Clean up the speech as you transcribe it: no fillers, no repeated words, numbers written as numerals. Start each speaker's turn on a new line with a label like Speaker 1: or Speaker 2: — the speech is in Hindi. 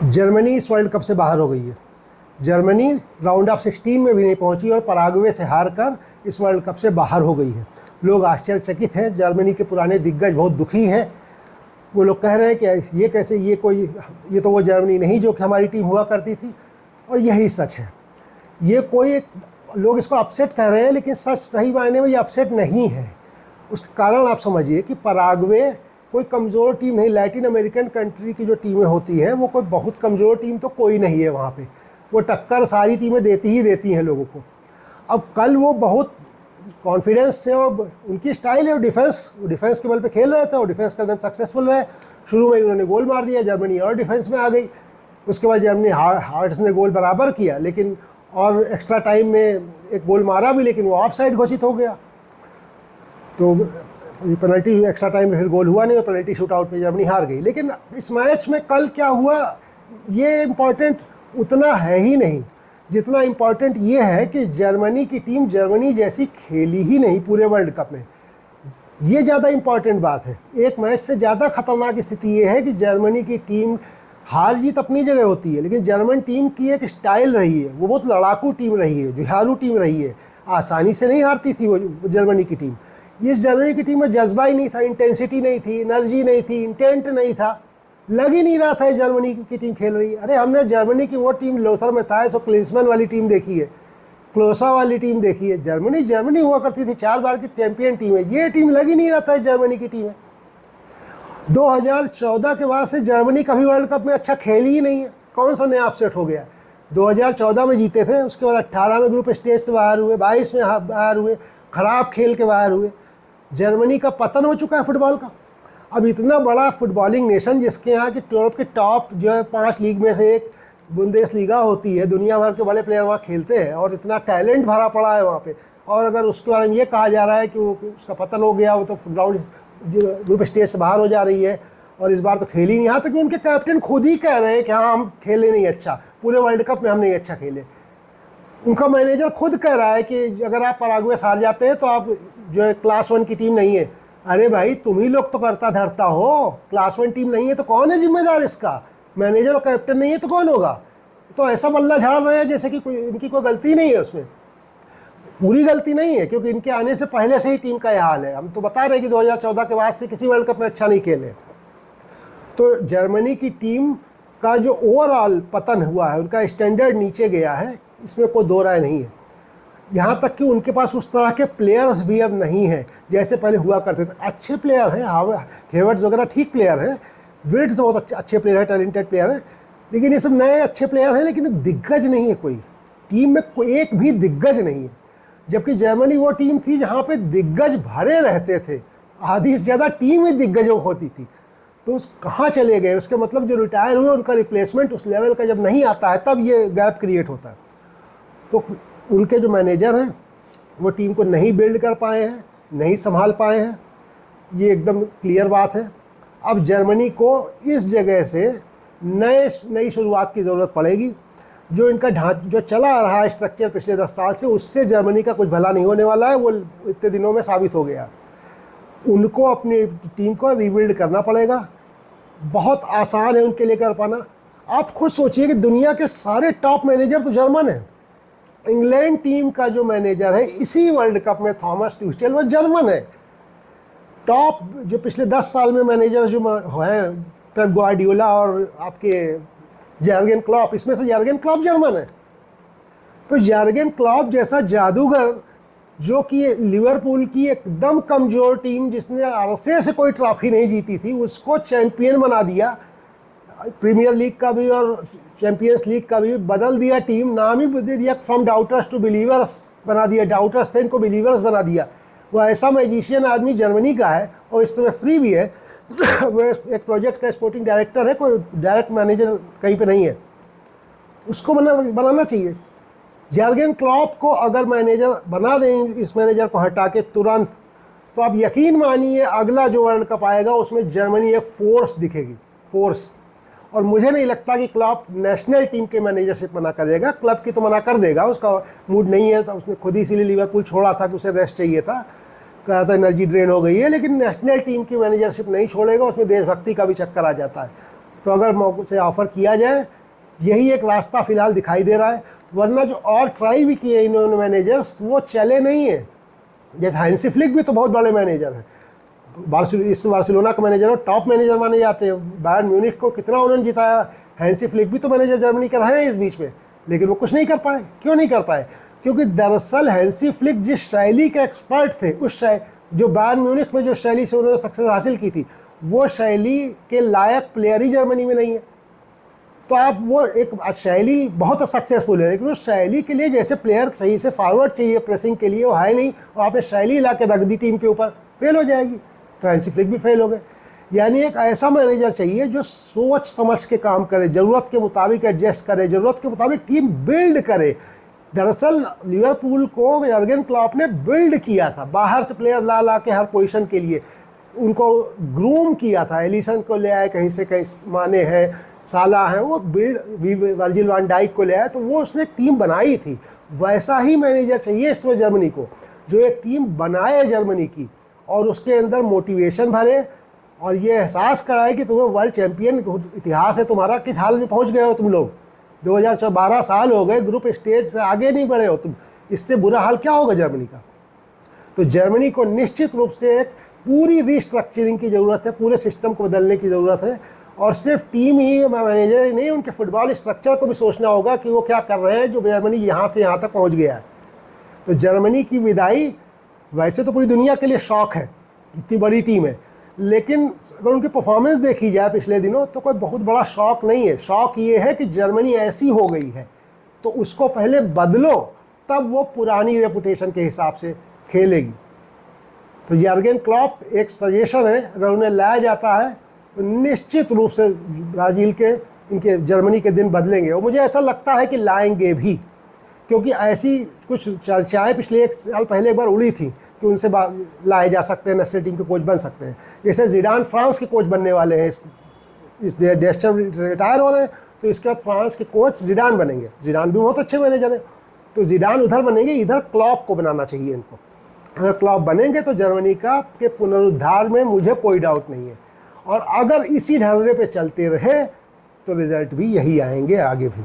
Speaker 1: जर्मनी इस वर्ल्ड कप से बाहर हो गई है। जर्मनी राउंड ऑफ 16 में भी नहीं पहुंची और पराग्वे से हार कर इस वर्ल्ड कप से बाहर हो गई है। लोग आश्चर्यचकित हैं, जर्मनी के पुराने दिग्गज बहुत दुखी हैं। वो लोग कह रहे हैं कि ये कैसे, ये तो वो जर्मनी नहीं जो कि हमारी टीम हुआ करती थी। और यही सच है। ये लोग इसको अपसेट कह रहे हैं, लेकिन सही मायने में ये अपसेट नहीं है। उसका कारण आप समझिए कि पराग्वे कोई कमज़ोर टीम नहीं। लैटिन अमेरिकन कंट्री की जो टीमें होती हैं वो कोई बहुत कमज़ोर टीम तो कोई नहीं है वहाँ पे। वो टक्कर सारी टीमें देती ही देती हैं लोगों को। अब कल वो बहुत कॉन्फिडेंस से, और उनकी स्टाइल है डिफेंस के बल पे खेल रहे थे और डिफेंस करने में सक्सेसफुल रहे। शुरू में उन्होंने गोल मार दिया, जर्मनी और डिफेंस में आ गई। उसके बाद जर्मनी हार्ट्स ने गोल बराबर किया, लेकिन और एक्स्ट्रा टाइम में एक गोल मारा भी, लेकिन वो ऑफ साइड घोषित हो गया। तो पेनल्टी एक्स्ट्रा टाइम में फिर गोल हुआ नहीं और पेनल्टी शूट आउट में जर्मनी हार गई। लेकिन इस मैच में कल क्या हुआ ये इम्पॉर्टेंट उतना है ही नहीं जितना इम्पॉर्टेंट ये है कि जर्मनी की टीम जर्मनी जैसी खेली ही नहीं पूरे वर्ल्ड कप में। ये ज़्यादा इम्पॉर्टेंट बात है। एक मैच से ज़्यादा खतरनाक स्थिति ये है कि जर्मनी की टीम, हार जीत अपनी जगह होती है, लेकिन जर्मन टीम की एक स्टाइल रही है। वो बहुत लड़ाकू टीम रही है, जुझारू टीम रही है। आसानी से नहीं हारती थी वो जर्मनी की टीम। इस जर्मनी की टीम में जज्बा ही नहीं था, इंटेंसिटी नहीं थी, एनर्जी नहीं थी, इंटेंट नहीं था। लग ही नहीं रहा था जर्मनी की टीम खेल रही है। अरे हमने जर्मनी की वो टीम लोथर में था सो क्लिंसमैन वाली टीम देखी है, क्लोसा वाली टीम देखी है। जर्मनी हुआ करती थी, 4 बार की चैंपियन टीम है। ये टीम लग ही नहीं रहा था जर्मनी की टीम है। 2014 के बाद से जर्मनी कभी वर्ल्ड कप में अच्छा खेली ही नहीं है। कौन सा नया अपसेट हो गया? 2014 में जीते थे, उसके बाद 18 में ग्रुप स्टेज से बाहर हुए, 22 में बाहर हुए, खराब खेल के बाहर हुए। जर्मनी का पतन हो चुका है फुटबॉल का। अब इतना बड़ा फुटबॉलिंग नेशन जिसके यहाँ की यूरोप के टॉप जो है 5 लीग में से एक बुंदेसलीगा होती है, दुनिया भर के बड़े प्लेयर वहाँ खेलते हैं और इतना टैलेंट भरा पड़ा है वहाँ पे। और अगर उसके बारे में ये कहा जा रहा है कि उसका पतन हो गया, वो तो ग्राउंड ग्रुप स्टेज से बाहर हो जा रही है और इस बार तो खेली नहीं। यहाँ तक कि उनके कैप्टन खुद ही कह रहे हैं कि हाँ हम खेले नहीं अच्छा, पूरे वर्ल्ड कप में हम नहीं अच्छा खेले। उनका मैनेजर खुद कह रहा है कि अगर आप पराग्वे से हार जाते हैं तो आप जो है क्लास 1 की टीम नहीं है। अरे भाई तुम ही लोग तो करता धरता हो, क्लास 1 टीम नहीं है तो कौन है जिम्मेदार इसका? मैनेजर और कैप्टन नहीं है तो कौन होगा? तो ऐसा बल्ला झाड़ रहे हैं जैसे कि इनकी कोई गलती नहीं है। उसमें पूरी गलती नहीं है, क्योंकि इनके आने से पहले से ही टीम का यह हाल है। हम तो बता रहे हैं कि 2014 के बाद से किसी वर्ल्ड कप में अच्छा नहीं खेले। तो जर्मनी की टीम का जो ओवरऑल पतन हुआ है, उनका स्टैंडर्ड नीचे गया है, इसमें कोई दो राय नहीं है। यहाँ तक कि उनके पास उस तरह के प्लेयर्स भी अब नहीं हैं जैसे पहले हुआ करते थे। अच्छे प्लेयर हैं, हेवर्ट्स वगैरह ठीक प्लेयर हैं, विर्ट्स बहुत अच्छे प्लेयर हैं, टैलेंटेड प्लेयर हैं, लेकिन ये सब नए अच्छे प्लेयर हैं, लेकिन दिग्गज नहीं है कोई टीम में, कोई एक भी दिग्गज नहीं है। जबकि जर्मनी वो टीम थी जहाँ पे दिग्गज भरे रहते थे, आधी से ज़्यादा टीम ही दिग्गजों होती थी। तो उस कहाँ चले गए? उसके मतलब जो रिटायर हुए उनका रिप्लेसमेंट उस लेवल का जब नहीं आता है तब ये गैप क्रिएट होता है। तो उनके जो मैनेजर हैं वो टीम को नहीं बिल्ड कर पाए हैं, नहीं संभाल पाए हैं, ये एकदम क्लियर बात है। अब जर्मनी को इस जगह से नई शुरुआत की ज़रूरत पड़ेगी। जो इनका जो चला आ रहा है स्ट्रक्चर पिछले 10 साल से, उससे जर्मनी का कुछ भला नहीं होने वाला है। वो इतने दिनों में साबित हो गया। उनको अपनी टीम को रीबिल्ड करना पड़ेगा। बहुत आसान है उनके लिए कर पाना। आप खुद सोचिए कि दुनिया के सारे टॉप मैनेजर तो जर्मन हैं। इंग्लैंड टीम का जो मैनेजर है इसी वर्ल्ड कप में, थॉमस ट्यूचेल, वो जर्मन है। टॉप जो पिछले 10 साल में मैनेजर जो हैं, पेप ग्वार्डियोला और आपके जर्गन क्लॉप, इसमें से जर्गन क्लॉप जर्मन है। तो जर्गन क्लॉप जैसा जादूगर, जो कि लिवरपूल की एकदम कमज़ोर टीम जिसने अरसे से कोई ट्रॉफी नहीं जीती थी, उसको चैंपियन बना दिया। प्रीमियर लीग का भी और चैंपियंस लीग का भी बदल दिया टीम, नाम ही बदल दिया, फ्रॉम डाउटर्स टू बिलीवर्स बना दिया। डाउटर्स थे, इनको बिलीवर्स बना दिया। वो ऐसा मैजिशियन आदमी जर्मनी का है और इस समय फ्री भी है। वो एक प्रोजेक्ट का स्पोर्टिंग डायरेक्टर है, कोई डायरेक्ट मैनेजर कहीं पे नहीं है। उसको बनाना चाहिए। जर्गन क्लॉप को अगर मैनेजर बना दें, इस मैनेजर को हटा के तुरंत, तो आप यकीन मानिए अगला जो वर्ल्ड कप आएगा उसमें जर्मनी एक फोर्स दिखेगी, फोर्स। और मुझे नहीं लगता कि क्लॉप नेशनल टीम के मैनेजरशिप मना करेगा। क्लब की तो मना कर देगा, उसका मूड नहीं है। तो उसने खुद ही इसीलिए लिवरपूल छोड़ा था कि उसे रेस्ट चाहिए था, कह रहा था एनर्जी ड्रेन हो गई है। लेकिन नेशनल टीम की मैनेजरशिप नहीं छोड़ेगा, उसमें देशभक्ति का भी चक्कर आ जाता है। तो अगर मौके से ऑफ़र किया जाए यही एक रास्ता फिलहाल दिखाई दे रहा है, वरना जो और ट्राई भी किए इन्होंने मैनेजर्स वो चले नहीं है। जैसे हैंसी फ्लिक भी तो बहुत बड़े मैनेजर हैं, इस बार्सिलोना का मैनेजर और टॉप मैनेजर माने जाते हैं। बायर्न म्यूनिख को कितना उन्होंने जिताया, हैंसी फ्लिक भी तो मैनेजर जर्मनी का रहे हैं इस बीच में, लेकिन वो कुछ नहीं कर पाए। क्यों नहीं कर पाए? क्योंकि दरअसल हैंसी फ्लिक जिस शैली के एक्सपर्ट थे, उस जो बायर्न म्यूनिख में जो शैली से उन्होंने सक्सेस हासिल की थी, वो शैली के लायक प्लेयर ही जर्मनी में नहीं है। तो आप वो एक शैली बहुत सक्सेसफुल है, लेकिन उस शैली के लिए जैसे प्लेयर चाहिए, से फॉरवर्ड चाहिए प्रेसिंग के लिए, वो है नहीं, और आपने शैली ला के रख दी टीम के ऊपर, फेल हो जाएगी। तो हैंसी फ्लिक भी फेल हो गए। यानी एक ऐसा मैनेजर चाहिए जो सोच समझ के काम करे, ज़रूरत के मुताबिक एडजस्ट करे, ज़रूरत के मुताबिक टीम बिल्ड करे। दरअसल लिवरपूल को जर्गन क्लॉप ने बिल्ड किया था, बाहर से प्लेयर ला ला के हर पोजीशन के लिए उनको ग्रूम किया था। एलिसन को ले आए कहीं से, कहीं माने हैं, साला है, वो बिल्ड वर्जिल वैन डाइक को ले आया, तो वो उसने टीम बनाई थी। वैसा ही मैनेजर चाहिए इसमें जर्मनी को, जो एक टीम बनाए जर्मनी की और उसके अंदर मोटिवेशन भरे और ये एहसास कराए कि तुम्हें वर्ल्ड चैंपियन इतिहास है तुम्हारा, किस हाल में पहुंच गए हो तुम लोग। 2012 साल हो गए, ग्रुप स्टेज से आगे नहीं बढ़े हो तुम, इससे बुरा हाल क्या होगा जर्मनी का। तो जर्मनी को निश्चित रूप से एक पूरी रीस्ट्रक्चरिंग की ज़रूरत है, पूरे सिस्टम को बदलने की ज़रूरत है। और सिर्फ टीम ही, मैनेजर ही नहीं, उनके फुटबॉल स्ट्रक्चर को भी सोचना होगा कि वो क्या कर रहे हैं, जो जर्मनी यहाँ से यहाँ तक पहुँच गया है। तो जर्मनी की विदाई वैसे तो पूरी दुनिया के लिए शौक है, इतनी बड़ी टीम है, लेकिन अगर उनकी परफॉर्मेंस देखी जाए पिछले दिनों तो कोई बहुत बड़ा शौक नहीं है। शौक ये है कि जर्मनी ऐसी हो गई है, तो उसको पहले बदलो, तब वो पुरानी रेपुटेशन के हिसाब से खेलेगी। तो जर्गन क्लॉप एक सजेशन है, अगर उन्हें लाया जाता है तो निश्चित रूप से ब्राज़ील के, इनके जर्मनी के दिन बदलेंगे, और मुझे ऐसा लगता है कि लाएंगे भी, क्योंकि ऐसी कुछ चर्चाएँ पिछले 1 साल पहले एक बार उड़ी थी कि उनसे लाए जा सकते हैं, नेशनल टीम के कोच बन सकते हैं। जैसे जिडान फ्रांस के कोच बनने वाले हैं, इस डेस्टम रिटायर हो रहे हैं, तो इसके बाद फ्रांस के कोच जिडान बनेंगे। जिडान भी बहुत अच्छे मैनेजर हैं, तो जिडान उधर बनेंगे, इधर क्लॉप को बनाना चाहिए इनको। अगर क्लॉप बनेंगे तो जर्मनी का के पुनरुद्धार में मुझे कोई डाउट नहीं है। और अगर इसी ढर्रे पे चलते रहे तो रिजल्ट भी यही आएंगे आगे भी।